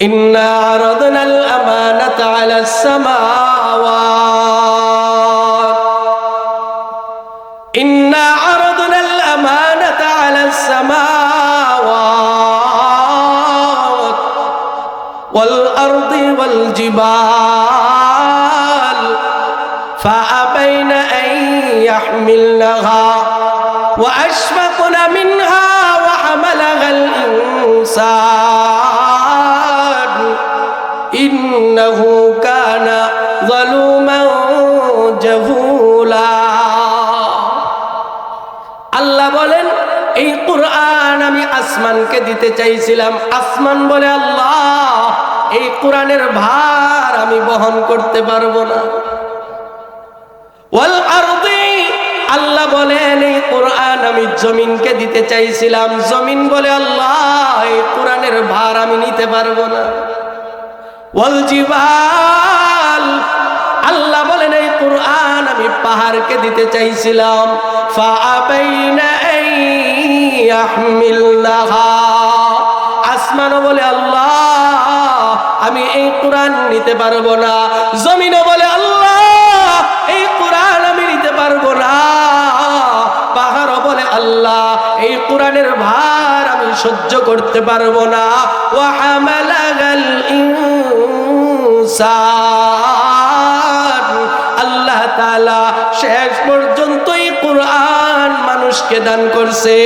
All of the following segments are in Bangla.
ইন্না আরাদনাল আমানাতা আলাস সামাওয়াত ইন্না আরাদনাল আমানাতা আলাস সামাওয়াত ওয়াল আরদি ওয়াল জিবাল ফাআবাইনা আন ইয়াহমিলনাহা ওয়া আশফাকনা মিনহা ওয়া হামালাহাল ইনসান ইন্নাহু কানা যালুমান জাহুলা। আল্লাহ বলেন, এই কুরআন আমি আসমানকে দিতে চাইছিলাম। আসমান বলে, আল্লাহ এই কোরআনের ভার আমি বহন করতে পারবো না। ওয়াল আরদি, আল্লাহ বলেন এই কোরআন আমি জমিনকে দিতে চাইছিলাম। জমিন বলে, আল্লাহ এই কোরআনের ভার আমি নিতে পারবো না। ওয়াল জিবাল, আল্লাহ বলেন এই কোরআন আমি পাহাড়কে দিতে চাইছিলাম। ফাআবাইনা আন ইয়াহমিলনাহা, আসমানও বলে, আল্লাহ আমি এই কোরআন নিতে পারবো না। জমিনও বলে, আল্লাহ এই কোরআন আমি নিতে পারবো না। পাহাড়ও বলে, আল্লাহ এই কোরআনের ভার আমি সহ্য করতে পারবো না। ওয়া হামালাহাল ইনসান, আল্লাহ তাআলা শেষ পর্যন্ত এই কোরআন মানুষকে দান করছে।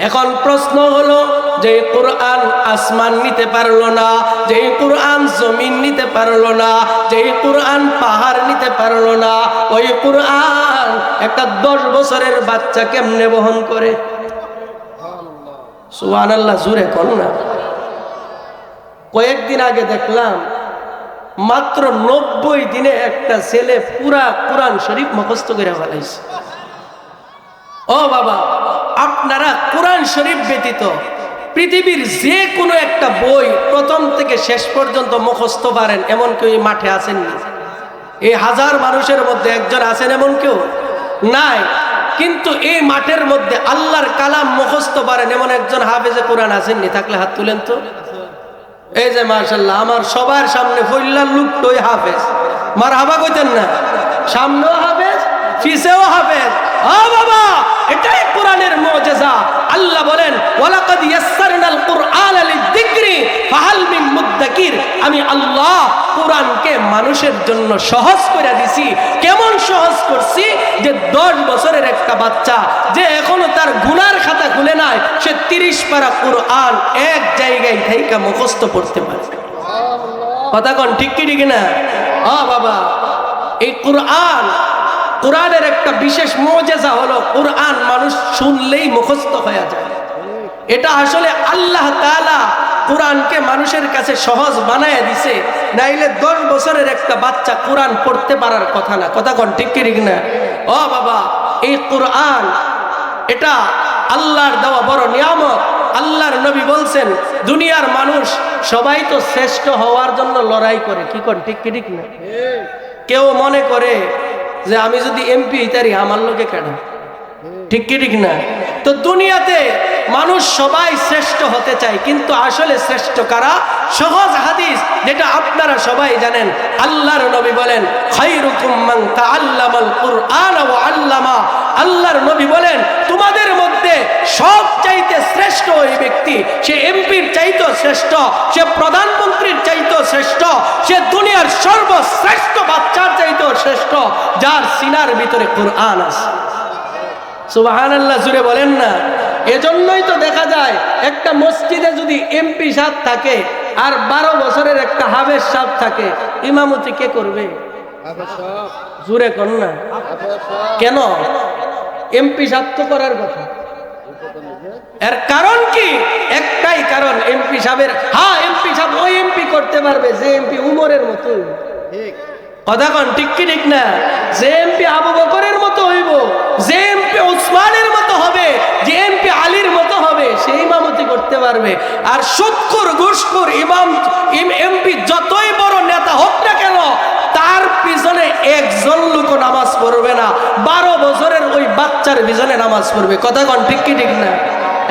এখন প্রশ্ন হলো, যে কোরআন আসমান নিতে পারলো না, যে কোরআন জমিন নিতে পারলো না, যে কোরআন পাহাড় নিতে পারলো না, ওই কোরআন একটা 10 বছরের বাচ্চা কেমনে বহন করে? সুবহানাল্লাহ, জোরে কোন না। কয়েকদিন আগে দেখলাম মাত্র 90 দিনে একটা ছেলে পুরা কোরআন শরীফ মুখস্থ করে ফেলাইছে। ও বাবা, আপনারা কোরআন শরীফ ব্যতীত পৃথিবীর যে কোনো একটা বই প্রথম থেকে শেষ পর্যন্ত মুখস্থ পারেন এমন কেউ এই মাঠে আসেননি? এই হাজার মানুষের মধ্যে একজন আছেন এমন কেউ? নাই। কিন্তু এই মাঠের মধ্যে আল্লাহর কালাম মুখস্থ পারেন এমন একজন হাফেজে কোরআন আসেননি? থাকলে হাত তুলেন তো। এই যে মাশাআল্লাহ, আমার সবার সামনে ফইল্লার লুকটই হাফেজ, মারহাবা কইতেন না? সামনেও হাফেজ, পিছেও হাফেজ। ও বাবা, এটাই কোরআনের মুজিজা। আল্লাহ বলেন, ওয়ালাকাদ ইয়াসসারনাল কুরআনা লিযিকরি ফাহাল মিন মুদ্দাকির। আমি আল্লাহ কোরআনকে মানুষের জন্য সহজ করে দিছি। কেমন সহজ করছি? যে 10 বছরের একটা বাচ্চা যে এখনো তার গুনার খাতা খুলে নাই, সে 30 পারা কোরআন এক জায়গায় থেকে মুখস্থ পড়তে পারে। কথা কোন ঠিক কি ঠিক না? ও বাবা, এই কোরআনের একটা বিশেষ মুজিজা হলো কোরআন মানুষ শুনলেই মুখস্থ হয়ে যায়। এটা আসলে আল্লাহ তাআলা কোরআনকে মানুষের কাছে সহজ বানায় দিছে, নাইলে 10 বছরের একটা বাচ্চা কোরআন পড়তে পারার কথা না। কথা কোন ঠিক কি ঠিক না? ও বাবা, এই কোরআন এটা আল্লাহর দেওয়া বড় নিয়ামত। আল্লাহর নবী বলছেন, দুনিয়ার মানুষ সবাই তো শ্রেষ্ঠ হওয়ার জন্য লড়াই করে। কি কোন ঠিক কি ঠিক না? কেউ মনে করে যে আমি যদি এমপি হইতারি আমার লোকে কেডা? ঠিক কি ঠিক না? তো দুনিয়াতে মানুষ সবাই শ্রেষ্ঠ হতে চায়, কিন্তু আসলে শ্রেষ্ঠ কারা? সহজ হাদিস যেটা আপনারা সবাই জানেন, আল্লাহর নবী বলেন, খায়রুকুম মান তাআল্লামাল কুরআন ওয়া আল্লামা। আল্লাহর নবী বলেন, তোমাদের মধ্যে সবচাইতে শ্রেষ্ঠ ওই ব্যক্তি, সে এমপির চাইতেও শ্রেষ্ঠ, সে প্রধানমন্ত্রীর চাইতেও শ্রেষ্ঠ, সে দুনিয়ার সর্বশ্রেষ্ঠ বাচ্চার চাইতেও শ্রেষ্ঠ, যার সিনার ভিতরে কোরআন আছে। সুবহানাল্লাহ, জুড়ে বলেন না। এজন্যই তো দেখা যায় একটা মসজিদে যদি এমপি সাহেব থাকে আর 12 বছরের একটা হাফেজ সাহেব থাকে, ইমামতি কে করবে? জুড়ে কোন না। কেন? এমপি সাহেব তো করার কথা। এর কারণ কি? একটাই কারণ, এমপি সাহেবের, হ্যাঁ এমপি সাহেব ওই এমপি করতে পারবে যে এমপি উমরের মতো। ঠিক কথা কোন ঠিক কি ঠিক না? যে এমপি আবু বকরের মতো হইব, যে এমপি উসমানের মতো হবে, যে এমপি আলীর মতো হবে, সেই ইমামতি করতে পারবে। আর সুদখোর ঘুষখোর এমপি যতই বড় নেতা হোক না কেন, তার পিছনে একজন লোক নামাজ পড়বে না, 12 বছরের ওই বাচ্চার পিছনে নামাজ পড়বে। কথা কোন ঠিক কি ঠিক না?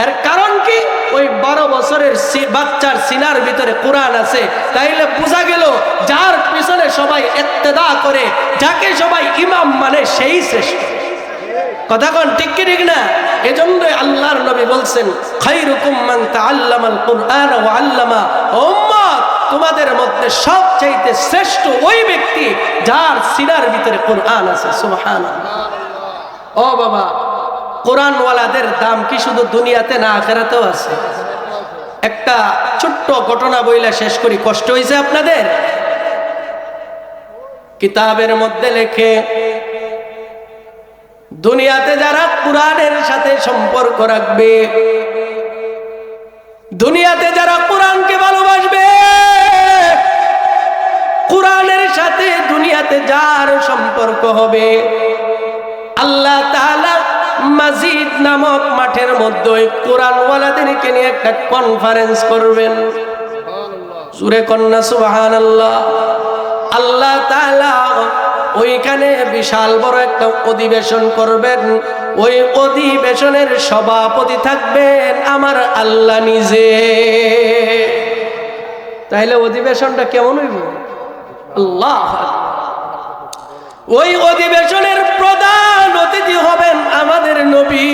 এর কারণ কি? ওই 12 বছরের বাচ্চার সিনার ভিতরে কোরআন আছে, তাইলে বোঝা গেল যার পিছনে সবাই ইক্তেদা করে, যাকে সবাই ইমাম মানে সেই শ্রেষ্ঠ। কথা কোন ঠিক কি ঠিক না? এজন্যই আল্লাহর নবী বলছেন, খায়রুকুম মান তাআল্লামাল কুরআন ওয়া আল্লামা। উম্মত, তোমাদের মধ্যে সবচাইতে শ্রেষ্ঠ ওই ব্যক্তি যার সিনার ভিতরে কোরআন আছে। সুবহানাল্লাহ। ও বাবা, কোরআনওয়ালাদের দাম কি শুধু দুনিয়াতে না, আখিরাতেও আছে। একটা ছোট্ট ঘটনা বইলা শেষ করি, কষ্ট হয়েছে আপনাদের? কিতাবের মধ্যে লেখে, দুনিয়াতে যারা কোরআনের সাথে সম্পর্ক রাখবে, দুনিয়াতে যারা কোরআনকে ভালোবাসবে, কোরআনের সাথে দুনিয়াতে যার সম্পর্ক হবে, আল্লাহ তাআলা মাজিদ নামক মাঠের মধ্যে কোরআনওয়ালাদেরকে নিয়ে একটা কনফারেন্স করবেন। সূরা কন্যা সুবহানাল্লাহ। আল্লাহ তাআলা ওইখানে বিশাল বড় একটা অধিবেশন করবেন। ওই অধিবেশনের সভাপতি থাকবেন আমার আল্লাহ নিজে। তাইলে অধিবেশনটা কেমন হইব? আল্লাহ। ওই অধিবেশনের প্রধান অতিথি হবেন আমাদের নবী,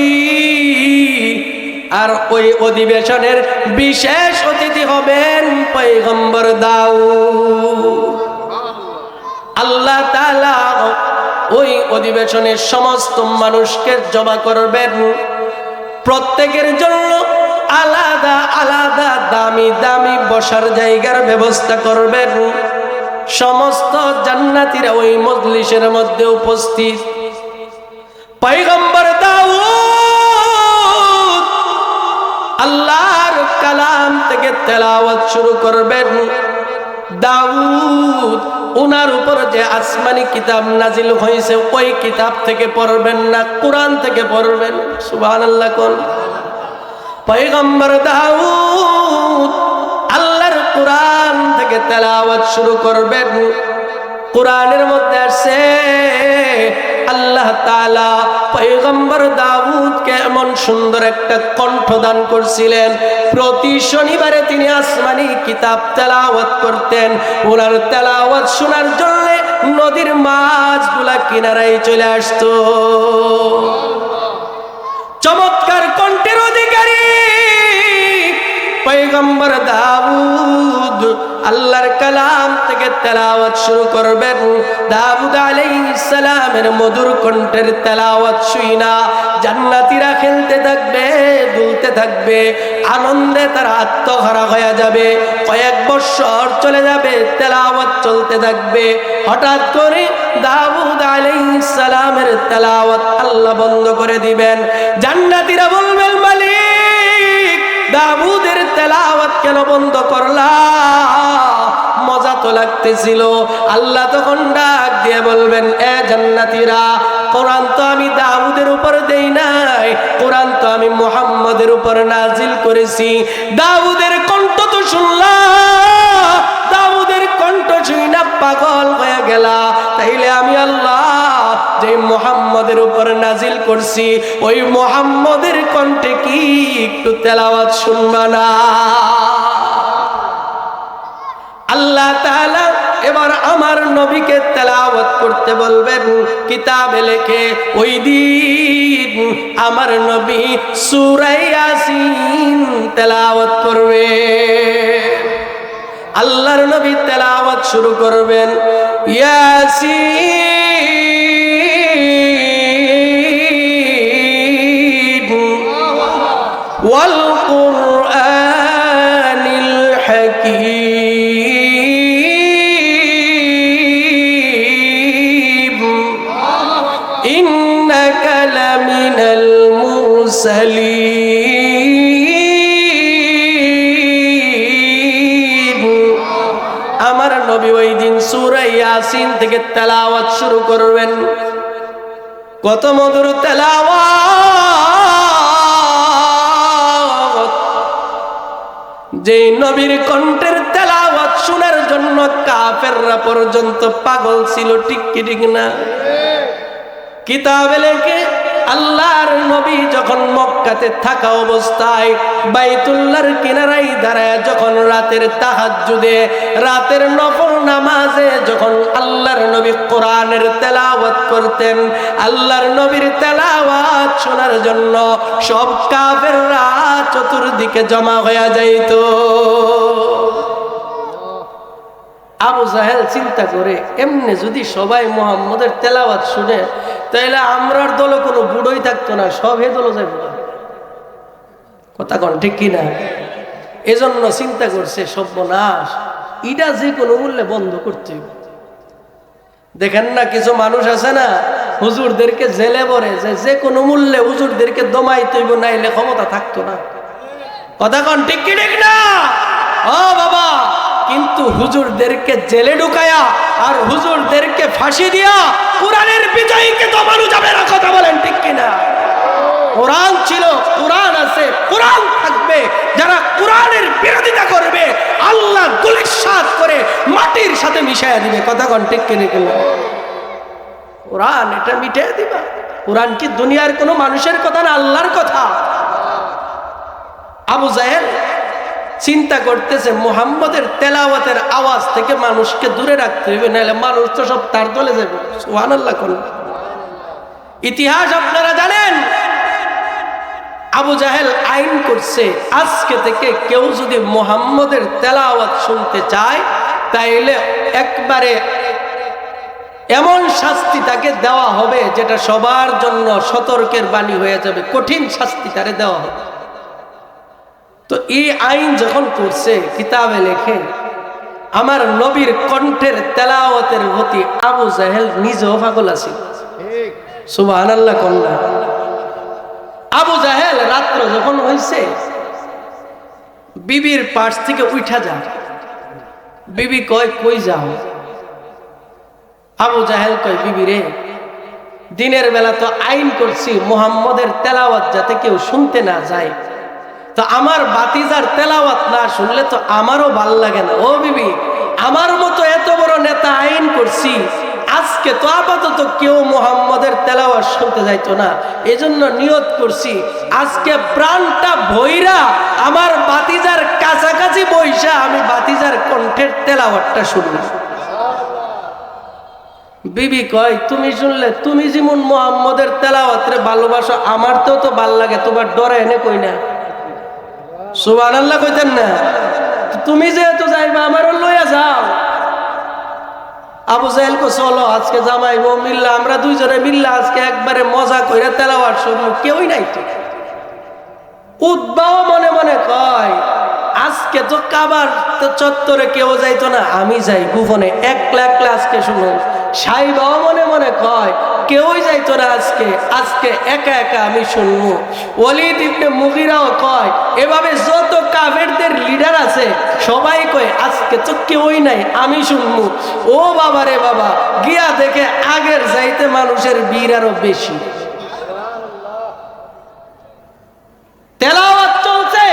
আর ওই অধিবেশনের বিশেষ অতিথি হবেন পয়গম্বর দাউদ। আল্লাহ তাআলা ওই অধিবেশনের সমস্ত মানুষকে জমা করবেন। প্রত্যেকের জন্য আলাদা আলাদা দামি দামি বসার জায়গার ব্যবস্থা করবেন। সমস্ত জান্নাতীরা ওই মজলিসের মধ্যে উপস্থিত। পয়গম্বর দাউদ আল্লাহর কালাম থেকে তেলাওয়াত শুরু করবেন। দাউদ ওনার উপর যে আসমানি কিতাব নাজিল হয়েছে ওই কিতাব থেকে পড়বেন না, কোরআন থেকে পড়বেন। সুবহানাল্লাহ কোন? পয়গম্বর দাউদ আল্লাহর কোরআন থেকে তেলাওয়াত শুরু করবেন। কোরআনের মধ্যে আছে আল্লাহ তাআলা পয়গম্বর দাউদকে এমন সুন্দর একটা কণ্ঠ দান করছিলেন, প্রতি শনিবারে তিনি আসমানি কিতাব তেলাওয়াত করতেন। ওনার তেলাওয়াত শোনার জন্য নদীর মাছগুলা কিনারায় চলে আসতো। চমৎকার কণ্ঠের অধিকারী পয়গম্বর দাউদ আল্লাহর কালাম থেকে তেলাওয়াত শুরু করবেন। দাউদ আলাইহিস সালামের মধুর কণ্ঠের তেলাওয়াত শুইনা জান্নাতীরা খেলতে থাকবে, দুলতে থাকবে, আনন্দে তারা আত্মহারা হয়ে যাবে। কয়েক বছর চলে যাবে, তেলাওয়াত চলতে থাকবে। হঠাৎ করে দাউদ আলাইহিস সালামের তেলাওয়াত আল্লাহ বন্ধ করে দিবেন। জান্নাতীরা বলবেন, মালিক, দাউদের তেলাওয়াত কেন বন্ধ করলা? মজা তো লাগতেছিল। আল্লাহ তখন ডাক দিয়ে বলবেন, এ জান্নাতীরা, কোরআন তো আমি দাউদের উপর দেই নাই, কোরআন তো আমি মুহাম্মদের উপর নাজিল করেছি। দাউদের কণ্ঠ তো শুনলা, দাউদের কণ্ঠ শুনা পাগল হয়ে গেলা, তাইলে আমি আল্লাহ যে মুহাম্মদের উপর নাজিল করছি ওই মুহাম্মদের কণ্ঠে কি একটু তেলাওয়াত শুনবা না? আল্লাহ তাআলা এবার আমার নবীকে তেলাওয়াত করতে বলবেন। কিতাবে লেখে ওই দিন আমার নবী সূরা ইয়াসিন তেলাওয়াত করবে। আল্লাহর নবী তেলাওয়াত শুরু করবেন, ইয়াসিন ওয়াল কুরআনিল হাকীম ইন্নাকা লামিনাল মুরসালিন। আমার নবী ওই দিন সূরা ইয়াসিন থেকে তেলাওয়াত শুরু করবেন। কত মধুর তেলাওয়াত! যে নবীর কণ্ঠের তেলাওয়াত শোনার জন্য কাফেররা পর্যন্ত পাগল ছিল, ঠিক কি ঠিক না? কিতাবে লেখে আল্লাহর নবী যখন মক্কাতে থাকা অবস্থায় বাইতুল্লাহর কিনারায় দাঁড়ায় যখন রাতের তাহাজ্জুদে রাতের নফল নামাজে যখন আল্লাহর নবী কোরআনের তেলাওয়াত করতেন, আল্লাহর নবীর তেলাওয়াত শোনার জন্য সব কাফেররা চতুর্দিকে জমা হয়ে যাইত। আবু জাহেল চিন্তা করে, এমনি যদি সবাই মুহাম্মদের তেলাওয়াত শুনে তাহলে আমরার দলে কোনো বুড়োই থাকতো না, সব হে দলে যাইব। কথা কন ঠিক কিনা? এজন্য চিন্তা করছে সর্বনাশ, ইটা যে কোনো মূল্যে বন্ধ করতে হবে। দেখেন না কিছু মানুষ আছে না, হুজুরদেরকে জেলে ভরে যে কোনো মূল্যে হুজুরদেরকে দমাইতে হইব, নাইলে ক্ষমতা থাকতো না। কথা কন ঠিক কি ঠিক না? ও বাবা, কিন্তু হুজুরদেরকে জেলে ঢুকায়া আর হুজুরদেরকে ফাঁসি দিয়া কোরআনের বিজয়ীকে দমানো যাবে না। কথা বলেন ঠিক কিনা? কোরআন ছিল, কোরআন আছে, কোরআন থাকবে। যারা কোরআনের বিরোধিতা করবে আল্লাহ গুলিশাত করে মাটির সাথে মিশাইয়া দিবে। কথা কন ঠিক কিনা? কোরআন এটা মিটাইয়া দিবা। কোরআন কি দুনিয়ার কোনো মানুষের কথা না, আল্লাহর কথা। আবু জাহেল চিন্তা করতেছে মুহাম্মদের তেলাওয়াতের আওয়াজ থেকে মানুষকে দূরে রাখতে হবে, নাহলে মানুষ তো সব তার দলে যাবে। সুবহানাল্লাহ কোন ইতিহাস আপনারা জানেন। আবু জাহেল আইন করছে, আজকে থেকে কেউ যদি মুহাম্মদের তেলাওয়াত শুনতে চায় তাইলে একবারে এমন শাস্তি তাকে দেওয়া হবে যেটা সবার জন্য সতর্কের বাণী হয়ে যাবে, কঠিন শাস্তি তারে দেওয়া হবে। তো এই আইন যখন করছে, কিতাবে লেখে আমার নবীর কণ্ঠের তেলাওয়াতের প্রতি আবু জাহেল নিজেও পাগল আছে। সুবহানাল্লাহ কন্যা। আবু জাহেল রাত্র যখন হয়েছে বিবির পাশ থেকে উঠা যায়। বিবি কয় কই যাও? আবু জাহেল কয় বিবি রে, দিনের বেলা তো আইন করছি মুহাম্মদের তেলাওয়াত যাতে কেউ শুনতে না যায়, তো আমার বাতিজার তেলাওয়াত না শুনলে তো আমারও ভাল লাগে না। ও বিবি, আমার মতো এত বড় নেতা আইন করছি, আজকে তো আপাতত কেউ মুহাম্মদের তেলাওয়াত শুনতে যাইতো না, এজন্য নিয়ত করছি আজকে প্রাণটা ভৈরা আমার বাতিজার কাছাকাছি বইসা আমি বাতিজার কণ্ঠের তেলাওয়াতটা শুনলাম। বিবি কয় তুমি শুনলে, তুমি যেমন মুহাম্মদের তেলাওয়াতরে ভালোবাসো আমার তো ভাল লাগে, তোমার ডরে এনে কই না। সুবহানাল্লাহ কইতেন না? তুমি যেহেতু যাইবা আমারও লইয়া যাও। আবু জাহেল কো চলো আজকে জামাই বউ মিল্লা, আমরা দুইজনে মিল্লা আজকে একবারে মজা কইরা তেলাওয়াত শুনবো। কেউই নাই তো। উদ্বাও মনে মনে কয় আজকে তো কাবার চত্বরে কেউ যাইতো না, আমি যাই গোপনে একলা একলা আজকে শুনো। সাইবাও মনে মনে কয় কেউই যাইতো না আজকে একা একা আমি শুনবো। ওয়ালিদ ইবনে মুগীরাও কয়, এভাবে যত কাফেরদের লিডার আছে সবাই কয় আজকে তো কেউই নাই, আমি শুনবো। ও বাবা রে বাবা, গিয়া দেখে আগের যাইতে মানুষের ভিড় আরো বেশি। তেলাওয়াত চলছে,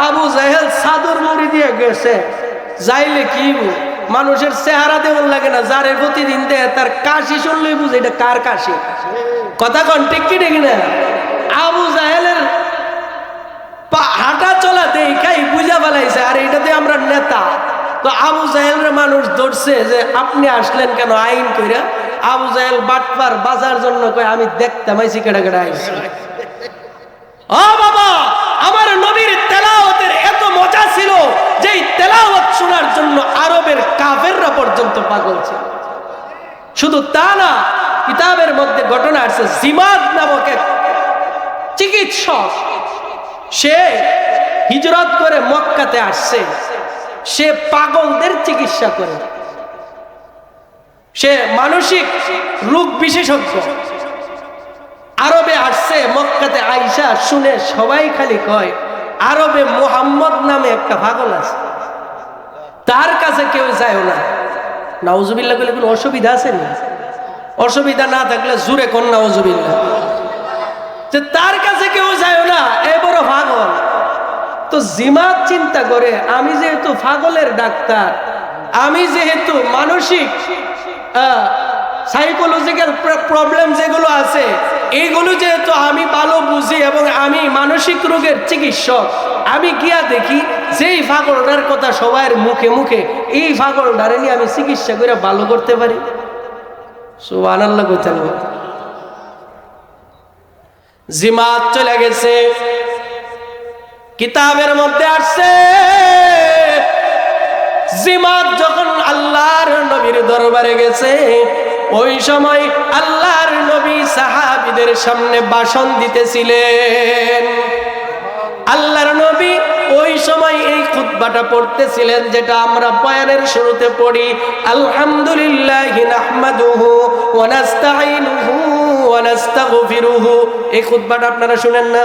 আবু জাহেল চাদর মুড়ি দিয়ে গেছে, যাইলে কি মানুষের চেহারা দেওয়ার লাগে না, যারে প্রতিদিন দেয় তার কাশি শুনলেই বুঝে এটা কার কাশি। কথা কন ঠিক কি ঠিক না? আবু জাহেলের হাঁটা চলা দেখাই বুঝা ফেলাইছে আর এটাতে আমরা নেতা। তো আবু জাহেলের মানুষ ধরছে যে আপনি আসলেন কেন আইন কইরা? আবু জাহেল বাটপার বাজার জন্য কয় আমি দেখতাম আইছি কেডা কেডা আইছে। ও বাবা, আমার নবীর তেলাওয়াতের এত মজা ছিল যে তেলাওয়াত শোনার জন্য আরবের কাফেররা পর্যন্ত পাগল ছিল। শুধু তা না, কিতাবের মধ্যে ঘটনা আছে, জিমাদ নামক এক চিকিৎসক, সে হিজরত করে মক্কাতে আসছে, সে পাগলদের চিকিৎসা করে, সে মানসিক রোগ বিশেষজ্ঞ। আরবে আসছে, মক্কাতে আইসা শুনে সবাই খালি কয় আরবে মুহাম্মদ নামে একটা পাগল আছে, তার কাছে কেউ যায় না। নাউজুবিল্লাহ বলে কোনো অসুবিধা আছে না? অসুবিধা না থাকলে জুরে কোন নাউজুবিল্লাহ। যে তার কাছে কেউ যায় না, এ বড় পাগল। তো জিমাত চিন্তা করে আমি যেহেতু পাগলের ডাক্তার, আমি যেহেতু মানসিক সাইকোলজিক্যাল প্রবলেম যেগুলো আছে এইগুলো যেহেতু আমি ভালো বুঝি এবং আমি মানসিক রোগের চিকিৎসক, আমি গিয়া দেখি যেই পাগলটার কথা সবার মুখে মুখে, এই পাগলটারে নিয়ে আমি চিকিৎসা করে ভালো করতে পারি। সুবহানাল্লাহ কইতে হবে। জিমাত চলে গেছে, কিতাবের মধ্যে আসছে জিমাত যখন আল্লাহর নবীর দরবারে গেছে, ওই সময় আল্লাহর নবী সাহাবীদের সামনে ভাষণ দিতেছিলেন। আল্লাহর নবী ওই সময় এই খুতবাটা পড়তেছিলেন, যেটা আমরা বয়ানের শুরুতে পড়ি, আলহামদুলিল্লাহি নাহমাদুহু ওয়া নাস্তাঈনুহু ওয়া নাস্তাগফিরুহু। এই খুতবাটা আপনারা শুনেন না?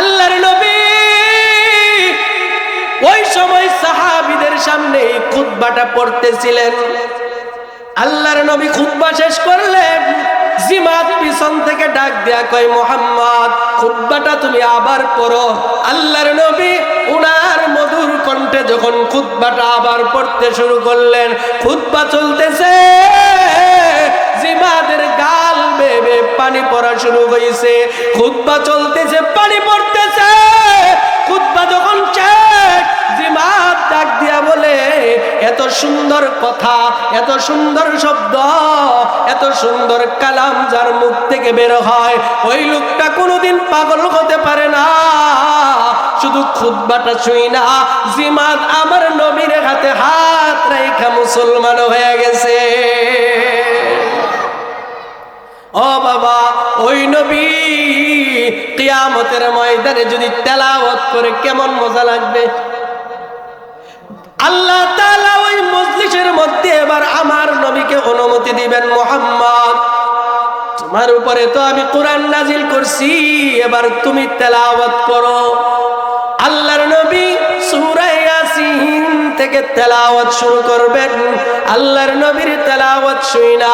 আল্লাহর নবী ওই সময় সাহাবীদের সামনে এই খুতবাটা পড়তেছিলেন। আল্লাহর নবী খুতবা শেষ করলেন, জিমাত পিছন থেকে ডাক দেয়া কয়, মুহাম্মদ খুতবাটা তুমি আবার পড়ো। আল্লাহর নবী উনার মধুর কণ্ঠে যখন খুতবাটা আবার পড়তে শুরু করলেন, খুতবা চলতেছে, জিমাতের গাল বেয়ে পানি পড়া শুরু হয়েছে। খুতবা চলতেছে, পানি পড়তেছে। খুতবা যখন শেষ, জিমাত ডাক দিয়া বলে, এত সুন্দর কথা, এত সুন্দর শব্দ, এত সুন্দর কালাম যার মুখ থেকে বের হয়, ওই লোকটা কোনোদিন পাগল হতে পারে না। শুধু খুতবাটা শুই না, জিমাত আমার নবীর হাতে হাত রাইখা মুসলমান হয়ে গেছে। ও বাবা, ওই নবী কিয়ামতের ময়দানে যদি তেলাওয়াত করে কেমন মজা লাগবে। আল্লাহ তাআলা ওই মজলিসের মধ্যে এবার আমার নবীকে অনুমতি দিবেন, মুহাম্মদ তোমার উপরে তো আমি কোরআন নাজিল করছি, এবার তুমি তেলাওয়াত করো। আল্লাহর নবী সূরা ইয়াসিন থেকে তেলাওয়াত শুরু করবেন। আল্লাহর নবীর তেলাওয়াত শুইনা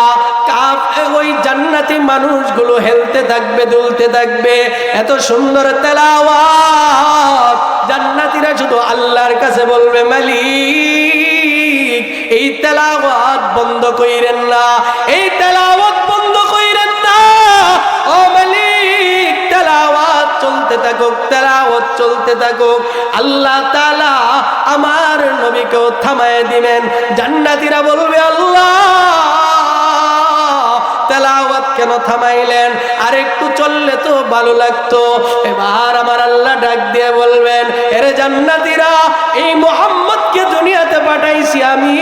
ওই জান্নাতি মানুষগুলো হেলতে থাকবে, দুলতে থাকবে। এত সুন্দর তেলাওয়াত, জান্নাতীরা শুধু আল্লাহর কাছে বলবে, মালিক এই তেলাওয়াত বন্ধ কইরেন না, এই তেলাওয়াত বন্ধ কইরেন না। ও মালিক, তেলাওয়াত চলতে থাকুক, তেলাওয়াত চলতে থাকুক। আল্লাহ তাআলা আমার নবীকেও থামায় দিবেন। জান্নাতীরা বলবে, আল্লাহ তেলাওয়াত কেন থামাইলেন, আর একটু চললে তো ভালো লাগতো। এবার আমার আল্লাহ ডাক দিয়ে বলবেন, এরে জান্নাতীরা, এই মুহাম্মদকে দুনিয়াতে পাঠাইছি আমি,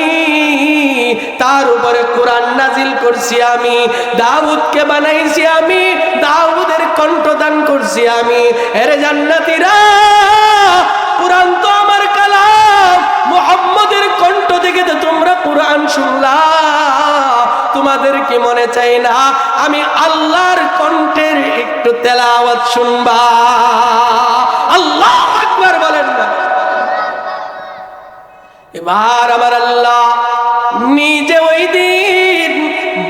তার উপরে কোরআন নাজিল করছি আমি, দাউদকে বানাইছি আমি, দাউদের কণ্ঠ দান করছি আমি। এরে জান্নাতীরা, কোরআন তো আমার কালাম, মুহাম্মদের কণ্ঠ থেকে তো তোমরা কোরআন শুনলা, তোমাদের কি মনে চাই না আমি আল্লাহর কণ্ঠের একটু তেলাওয়াত শুনবা? আল্লাহু আকবার বলেন না। এবার আমার আল্লাহ নিজে ওই দিন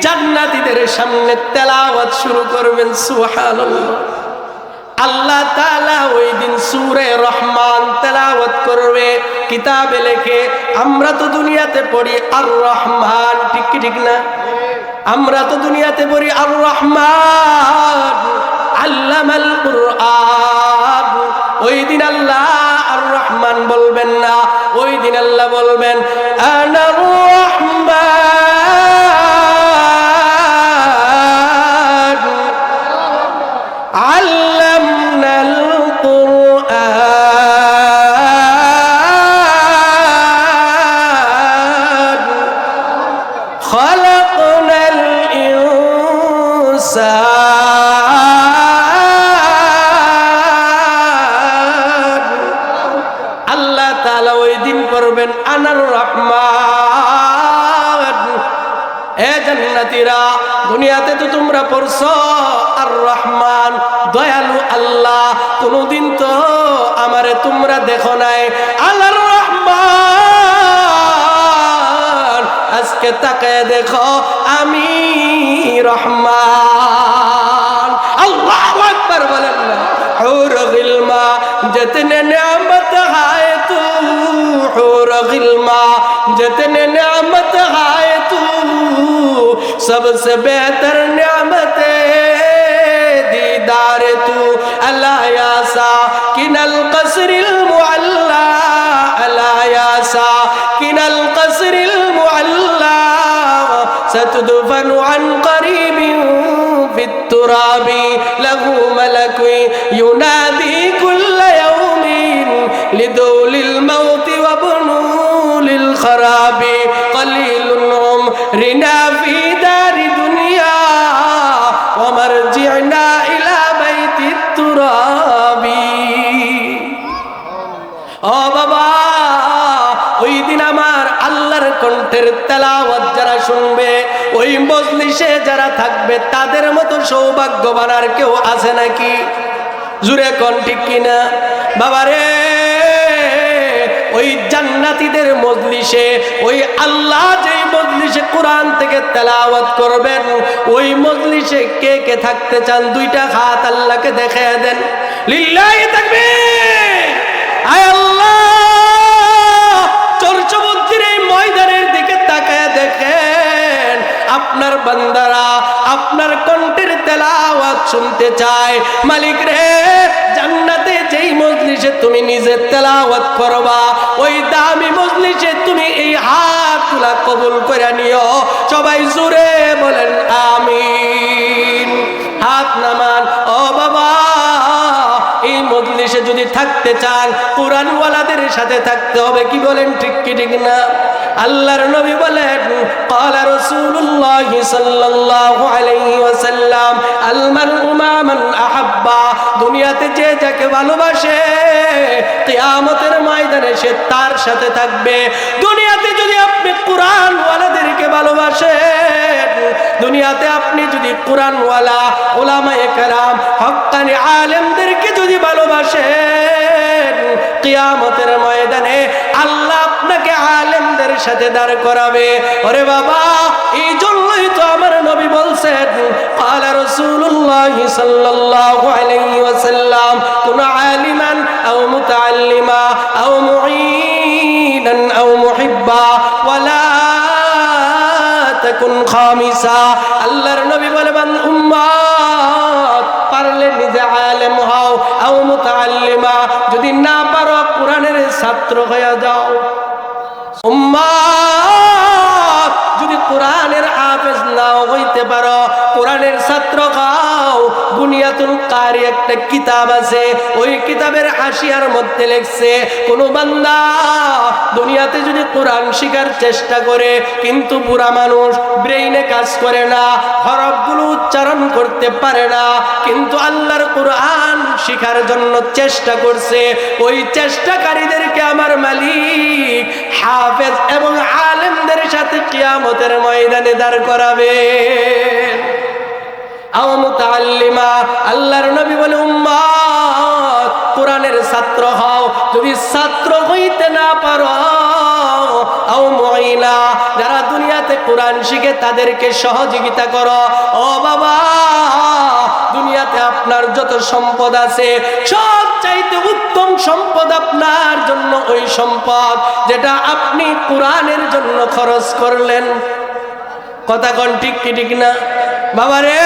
জান্নাতীদের সামনে তেলাওয়াত শুরু করবেন। সুবহানাল্লাহ। আল্লাহ তাআলা ওই দিন সূরা রহমান তেলাওয়াত করবে। কিতাবে লেখে, আমরা তো দুনিয়াতে পড়ি আর রহমান, ঠিক কি ঠিক না? আমরা তো দুনিয়াতে পড়ি আর রহমান আল্লামাল কুরআন। ওই দিন আল্লাহ আর রহমান বলবেন না, ওই দিন আল্লাহ বলবেন, আনার রহমান আল্লামনাল কুরআন খালাকনাল ইনসান। আল্লাহ তাআলা ওই দিন করবেন আনার রহমান। এ জান্নাতীরা, দুনিয়াতে তো তোমরা পড়ছো আর রহমান, দয়ালু আল্লাহ, কোনদিন তো আমারে তোমরা দেখো নাই। আল্লাহর রহমান, আজকে তাকায় দেখো আমি রহমান। আল্লাহু আকবার বলেন না। হুর গিলমা जितने नेमत है तू, हूर गिल्मा जितने नेमत है तू, सबसे बेहतर नेमत दीदार तू अला या साकिनल कसरिल मुअल्ला अला या साकिनल कसरिल मुअल्ला सतदफनु अन करीबिन फित्तुराबी लहू मलक युनादी कुल्ल यौमिन लिदौलिल मौति वबनुलिल खराबी कलीलुन उमरिना फी दारि दुनिया व मरजिअना इला बैतित तुराबी। ও বাবা, ওই দিন আমার আল্লাহর কণ্ঠের তেলাওয়াত যারা শুনবে, ওই মজলিসে যারা থাকবে, তাদের মতো সৌভাগ্যবান আর কেউ আছে নাকি? জুরে কোন ঠিক কিনা? বাবারে, ওই জান্নাতীদের মজলিসে, ওই আল্লাহ যেই মজলিসে কোরআন থেকে তেলাওয়াত করবেন, ওই মজলিসে কে কে থাকতে চান? দুইটা হাত আল্লাহকে দেখায় দেন। লিল্লাহি তাকবীর। আয় আল্লাহ, চর্চবুদ্ধির এই ময়দানের দিকে তাকায় দেখেন, আপনার বান্দারা আপনার কণ্ঠের তেলাওয়াত শুনতে চায়। মালিক রে, জান্নাতে যেই মজলিসে তুমি নিজে তেলাওয়াত করবা, ওই দামি মজলিসে তুমি এই হাত তুলা কবুল করে নিও। সবাই জোরে বলেন আমিন। হাত নামান। ও বাবা, এই মজলিসে যদি থাকতে চান, কোরআনওয়ালাদের সাথে থাকতে হবে। কি বলেন, ঠিক কি ঠিক না? আল্লাহর নবী বলেন, ক্বালা রাসূলুল্লাহ সাল্লাল্লাহু আলাইহি ওয়াসাল্লাম, আল মারউ মা মান আহাব্বা। দুনিয়াতে যে যাকে ভালোবাসে, কিয়ামতের ময়দানে সে তার সাথে থাকবে। দুনিয়াতে যদি আপনি কোরআনওয়ালাদেরকে ভালোবাসেন, দুনিয়াতে আপনি যদি কোরআনওয়ালা উলামায়ে কেরাম হক্কানি আলেমদেরকে যদি ভালোবাসেন, কিয়ামতের ময়দানে আল্লাহ আপনাকে আলেমদের সাথে দাঁড় করাবে। ওরে বাবা, এই জন্যই তো আমার নবী বলছেন, ক্বালা রাসূলুল্লাহ সাল্লাল্লাহু আলাইহি ওয়াসাল্লাম, কুন আলিমান আও মুতাআল্লিমা আও মুঈনান আও মুহিব্বা ওয়ালা তাকুন খামিসা। আল্লাহর নবী বলেন, উম্মত পারলে নিজে আলেম হও, আও মুতাআল্লিমা, যদি না পারো কোরআনের ছাত্র হয়ে যাও। উম্মত যদি কোরআনের হাফেজ নাও হইতে পারো, কোরআনের ছাত্র হও। বুনিয়াতুল কারি একটা কিতাব আছে, ওই কিতাবের হাসিয়ার মধ্যে লেখছে, কোন বান্দা দুনিয়াতে যদি কোরআন শিখার চেষ্টা করে, কিন্তু বুড়া মানুষ, ব্রেইনে কাজ করে না, হরফগুলো উচ্চারণ করতে পারে না, কিন্তু আল্লাহর কোরআন শিখার জন্য চেষ্টা করছে, ওই চেষ্টাকারীদেরকে আমার মালিক হাফেজ এবং আলেমদের সাথে কিয়ামতের ময়দানে দাঁড় করাবেন। আও মুতাআল্লিমা, আল্লাহর নবী বলে, উম্মত কোরআনের ছাত্র হও। যদি ছাত্র হইতে না পারো, আও মুঈনা, যারা দুনিয়াতে কোরআন শিখে তাদেরকে সহযোগিতা করো। ও বাবা, দুনিয়াতে আপনার যত সম্পদ আছে, সব চাইতে উত্তম সম্পদ আপনার জন্য ওই সম্পদ যেটা আপনি কোরআনের জন্য খরচ করলেন। কথা কোন ঠিক কি ঠিক না? বাবারে,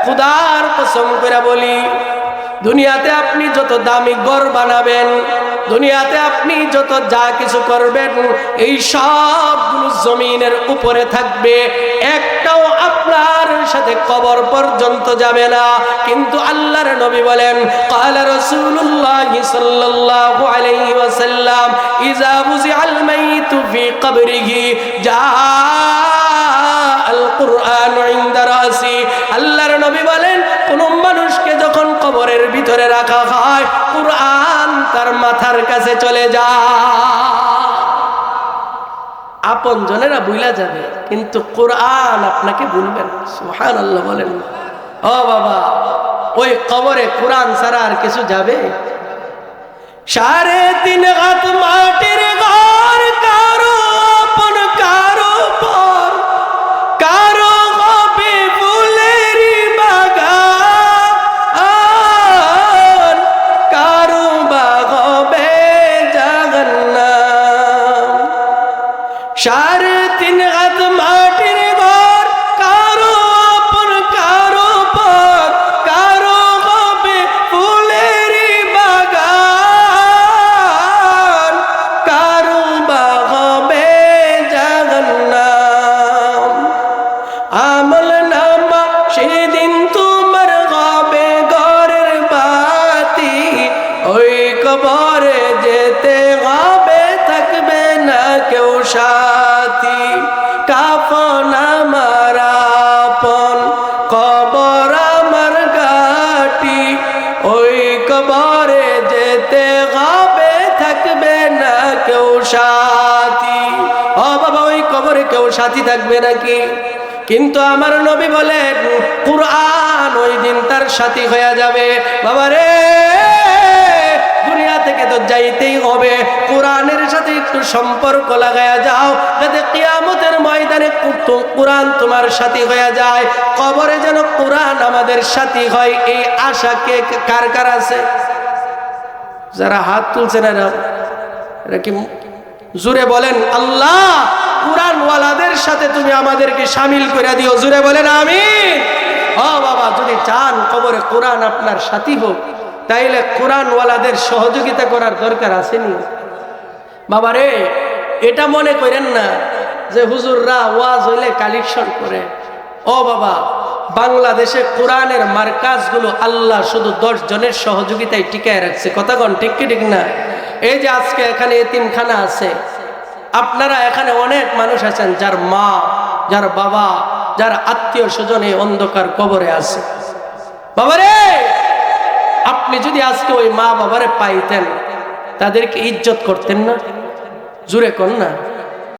খুদার কসম করে বলি, দুনিয়াতে আপনি যত দামি ঘর বানাবেন, দুনিয়াতে আপনি যত যা কিছু করবেন, এই সবগুলো জমিনের উপরে থাকবে, একটাও আপনার সাথে কবর পর্যন্ত যাবে না। কিন্তু আল্লাহর নবী বলেন, ক্বালা রাসূলুল্লাহ সাল্লাল্লাহু আলাইহি ওয়াসাল্লাম, ইযা বুজিআল মাইতু ফি কবরিহি জাআল কুরআন ইনদা রাসি। আল্লাহর নবী বলেন, কোন মানুষকে যখন কবরের ভিতরে রাখা হয়, কুরআন তার মাথার কাছে চলে যায়। আপন জনেরা ভুলা যাবে, কিন্তু কোরআন আপনাকে ভুলবেন। সুবহানাল্লাহ বলেন। ও বাবা, ওই কবরে কোরআন ছাড়া আর কিছু যাবে? 3.5 হাত মাটির ঘর, কারো আপন কারো পর, কারো হবে ফুলেরই বাগান, কারো বা হবে জাহান্নাম। 3.5 হাত মাটি কবরে যেতে হবে, থাকবে না কেউ সাথী। কাফন আমার আপন, কবর আমার ঘাটি, ওই কবরে যেতে হবে, থাকবে না কেউ সাথী। ও বাবা, ওই কবরে কেউ সাথী থাকবে নাকি? কিন্তু আমার নবী বলেন কুরআন ওই দিন তার সাথী হয়ে যাবে। বাবা রে, দুনিয়া থেকে তো যাইতেই হবে, কোরআনের সাথে একটু সম্পর্ক লাগায়া যাও, যাতে কিয়ামতের ময়দানে কোরআন তোমার সাথী হয়ে যায়। কবরে যেন কোরআন আমাদের সাথী হয়, এই আশা কে কার কার আছে? যারা হাত তুলছেন এরা কি জুড়ে বলেন আল্লাহ, কোরআনওয়ালাদের সাথে তুমি আমাদেরকে শামিল করে দিও। জুড়ে বলেন আমিন। ও বাবা, যদি চান কবরে কোরআন আপনার সাথী হোক, তাইলে কোরআনওয়ালাদের সহযোগিতা করার দরকার আসেনি? বাবা রে, এটা মনে করেন না যে হুজুররা ওয়াজ হইলে কালেকশন করে। ও বাবা, বাংলাদেশে কোরআনের মার্কাজগুলো আল্লাহ শুধু 10 জনের সহযোগিতায় টিকায় রাখছে। কথা কোন ঠিক কি ঠিক না? এই যে আজকে এখানে এতিমখানা আছে, আপনারা এখানে অনেক মানুষ আছেন যার মা, যার বাবা, যার আত্মীয় স্বজন এই অন্ধকার কবরে আছে। বাবারে, আপনি যদি আজকে ওই মা বাবারে পাইতেন, তাদেরকে ইজ্জত করতেন না? জুড়ে কর না।